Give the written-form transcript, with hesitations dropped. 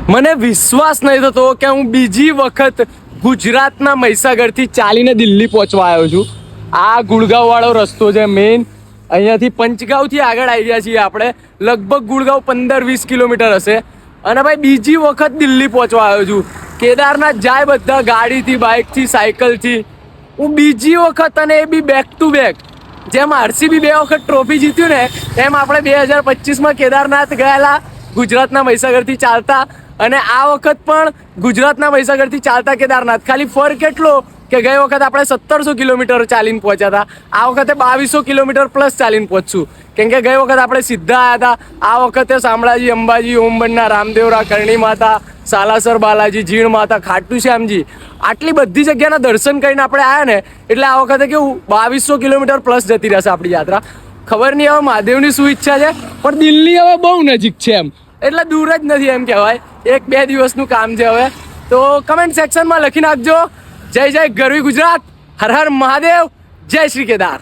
મને વિશ્વાસ નહીં થતો કે હું બીજી વખત ગુજરાતના મહીસાગરથી ચાલીને દિલ્હી પહોંચવા આવ્યો છું. આ ગુડગાંવ વાળો રસ્તો છે મેઇન. અહીંયાથી પંચગાંવથી આગળ આવી ગયા છીએ આપણે. લગભગ ગુડગાંવ 15-20 કિલોમીટર હશે. અને ભાઈ બીજી વખત દિલ્હી પહોંચવા આવ્યો છું. કેદારનાથ જાય બધા ગાડીથી, બાઇકથી, સાયકલથી. હું બીજી વખત, અને એ બી બેક ટુ બેક. જેમ આરસીબી 2 વખત ટ્રોફી જીત્યું ને, એમ આપણે 2025માં કેદારનાથ ગયેલા ગુજરાતના મહીસાગરથી ચાલતા. અને આ વખત પણ ગુજરાતના મહીસાગરથી ચાલતા કેદારનાથ. ખાલી ફરક એટલો કે ગઈ વખત આપણે 1700 કિલોમીટર ચાલીને પહોંચ્યા હતા. આ વખતે 2200 કિલોમીટર પ્લસ ચાલીને પહોંચશું. કેમ કે ગઈ વખત આપણે સીધા આવ્યા હતા. આ વખતે શામળાજી, અંબાજી, ઓમબન્ના, રામદેવરા, કરણી માતા, સાલાસર બાલાજી, જીણ માતા, ખાટુ શ્યામજી, આટલી બધી જગ્યાના દર્શન કરીને આપણે આવ્યા ને, એટલે આ વખતે કેવું 2200 કિલોમીટર પ્લસ જતી રહેશે આપણી યાત્રા. ખબર નહીં હવે મહાદેવની શું ઈચ્છા છે, પણ દિલ્હી હવે બહુ નજીક છે એમ, એટલે દૂર જ નથી એમ કહેવાય. 1-2 દિવસનું કામ છે હવે. તો કમેન્ટ સેક્શનમાં લખી નાખજો જય જય ગરવી ગુજરાત, હર હર મહાદેવ, જય શ્રી કેદાર.